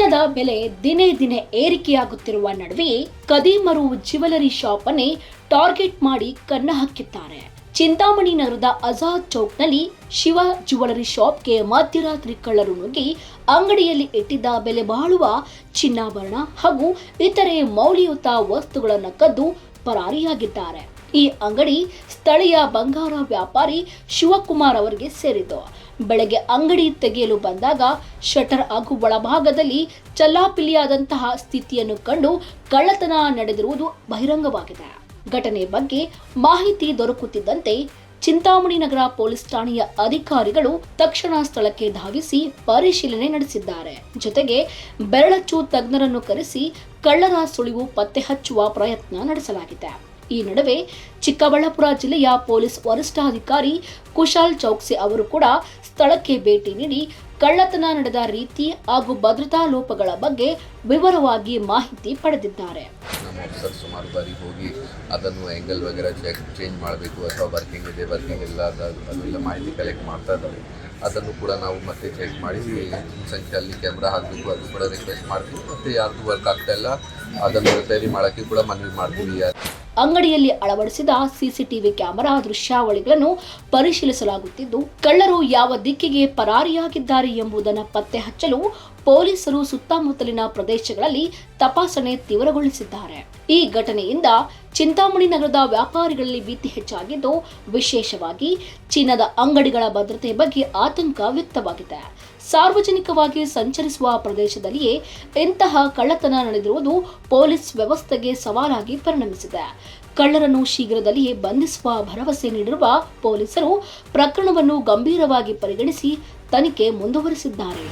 ಚಿನ್ನದ ಬೆಲೆ ದಿನೇ ದಿನೇ ಏರಿಕೆಯಾಗುತ್ತಿರುವ ನಡುವೆ ಕದೀಮರು ಜ್ಯುವೆಲರಿ ಶಾಪ್ ಅನ್ನೇ ಟಾರ್ಗೆಟ್ ಮಾಡಿ ಕನ್ನ ಹಾಕಿದ್ದಾರೆ. ಚಿಂತಾಮಣಿ ನಗರದ ಆಜಾದ್ ಚೌಕ್ನಲ್ಲಿ ಶಿವ ಜ್ಯುವೆಲರಿ ಶಾಪ್ಗೆ ಮಧ್ಯರಾತ್ರಿ ಕಳ್ಳರು ನುಗ್ಗಿ ಅಂಗಡಿಯಲ್ಲಿ ಇಟ್ಟಿದ್ದ ಬೆಲೆ ಬಾಳುವ ಚಿನ್ನಾಭರಣ ಹಾಗೂ ಇತರೆ ಮೌಲ್ಯಯುತ ವಸ್ತುಗಳನ್ನು ಕದ್ದು ಪರಾರಿಯಾಗಿದ್ದಾರೆ. ಈ ಅಂಗಡಿ ಸ್ಥಳೀಯ ಬಂಗಾರ ವ್ಯಾಪಾರಿ ಶಿವಕುಮಾರ್ ಅವರಿಗೆ ಸೇರಿದ್ದು. ಬೆಳಗ್ಗೆ ಅಂಗಡಿ ತೆಗೆಯಲು ಬಂದಾಗ ಶಟರ್ ಹಾಗೂ ಒಳಭಾಗದಲ್ಲಿ ಚಲ್ಲಾಪಿಲ್ಲಿಯಾದಂತಹ ಸ್ಥಿತಿಯನ್ನು ಕಂಡು ಕಳ್ಳತನ ನಡೆದಿರುವುದು ಬಹಿರಂಗವಾಗಿದೆ. ಘಟನೆ ಬಗ್ಗೆ ಮಾಹಿತಿ ದೊರಕುತ್ತಿದ್ದಂತೆ ಚಿಂತಾಮಣಿ ನಗರ ಪೊಲೀಸ್ ಠಾಣೆಯ ಅಧಿಕಾರಿಗಳು ತಕ್ಷಣ ಸ್ಥಳಕ್ಕೆ ಧಾವಿಸಿ ಪರಿಶೀಲನೆ ನಡೆಸಿದ್ದಾರೆ. ಜೊತೆಗೆ ಬೆರಳಚ್ಚು ತಜ್ಞರನ್ನು ಕರೆಸಿ ಕಳ್ಳರ ಸುಳಿವು ಪತ್ತೆ ಹಚ್ಚುವ ಪ್ರಯತ್ನ ನಡೆಸಲಾಗಿದೆ. ಈ ನಡುವೆ ಚಿಕ್ಕಬಳ್ಳಾಪುರ ಜಿಲ್ಲೆಯ ಪೊಲೀಸ್ ವರಿಷ್ಠಾಧಿಕಾರಿ ಕುಶಾಲ್ ಚೌಕ್ಸಿ ಅವರು ಕೂಡ ಸ್ಥಳಕ್ಕೆ ಭೇಟಿ ನೀಡಿ ಕಳ್ಳತನ ನಡೆದ ರೀತಿ ಹಾಗೂ ಭದ್ರತಾ ಲೋಪಗಳ ಬಗ್ಗೆ ವಿವರವಾಗಿ ಮಾಹಿತಿ ಪಡೆದಿದ್ದಾರೆ. ನಮ್ಮ ಆಫೀಸರ್ ಸುಮಾರು ಬಾರಿ ಹೋಗಿ ಅದನ್ನು ಆ್ಯಂಗಲ್ ವಗೇರಾ ಚೇಂಜ್ ಮಾಡಬೇಕು ಅಥವಾ ವರ್ಕಿಂಗ್ ಇದೆ ವರ್ಕಿಂಗ್ ಇಲ್ಲ ಅದೆಲ್ಲ ಮಾಹಿತಿ ಕಲೆಕ್ಟ್ ಮಾಡ್ತಾ ಇದ್ದಾರೆ. ಅದನ್ನು ಕೂಡ ನಾವು ಮತ್ತೆ ಚೆಕ್ ಮಾಡಿ ಸಂಖ್ಯೆಯಲ್ಲಿ ಕ್ಯಾಮ್ರಾ ಹಾಕಬೇಕು ಅದು ಕೂಡ ರಿಕ್ವೆಸ್ಟ್ ಮಾಡ್ತೀವಿ. ಮತ್ತು ಯಾರ್ದು ವರ್ಕ್ ಆಗ್ತಾ ಇಲ್ಲ ಅದನ್ನು ರಿಪೇರಿ ಮಾಡೋಕ್ಕೆ ಕೂಡ ಮನವಿ ಮಾಡ್ತೀವಿ. ಅಂಗಡಿಯಲ್ಲಿ ಅಳವಡಿಸಿದ ಸಿಸಿಟಿವಿ ಕ್ಯಾಮೆರಾ ದೃಶ್ಯಾವಳಿಗಳನ್ನು ಪರಿಶೀಲಿಸಲಾಗುತ್ತಿದ್ದು, ಕಳ್ಳರು ಯಾವ ದಿಕ್ಕಿಗೆ ಪರಾರಿಯಾಗಿದ್ದಾರೆ ಎಂಬುದನ್ನು ಪತ್ತೆ ಹಚ್ಚಲು ಪೊಲೀಸರು ಸುತ್ತಮುತ್ತಲಿನ ಪ್ರದೇಶಗಳಲ್ಲಿ ತಪಾಸಣೆ ತೀವ್ರಗೊಳಿಸಿದ್ದಾರೆ. ಈ ಘಟನೆಯಿಂದ ಚಿಂತಾಮಣಿ ನಗರದ ವ್ಯಾಪಾರಿಗಳಲ್ಲಿ ಭೀತಿ ಹೆಚ್ಚಾಗಿದ್ದು, ವಿಶೇಷವಾಗಿ ಚಿನ್ನದ ಅಂಗಡಿಗಳ ಭದ್ರತೆ ಬಗ್ಗೆ ಆತಂಕ ವ್ಯಕ್ತವಾಗಿದೆ. ಸಾರ್ವಜನಿಕವಾಗಿ ಸಂಚರಿಸುವ ಪ್ರದೇಶದಲ್ಲಿಯೇ ಇಂತಹ ಕಳ್ಳತನ ನಡೆದಿರುವುದು ಪೊಲೀಸ್ ವ್ಯವಸ್ಥೆಗೆ ಸವಾಲಾಗಿ ಪರಿಣಮಿಸಿದೆ. ಕಳ್ಳರನ್ನು ಶೀಘ್ರದಲ್ಲಿಯೇ ಬಂಧಿಸುವ ಭರವಸೆ ನೀಡಿರುವ ಪೊಲೀಸರು ಪ್ರಕರಣವನ್ನು ಗಂಭೀರವಾಗಿ ಪರಿಗಣಿಸಿ ತನಿಖೆ ಮುಂದುವರಿಸಿದ್ದಾರೆ.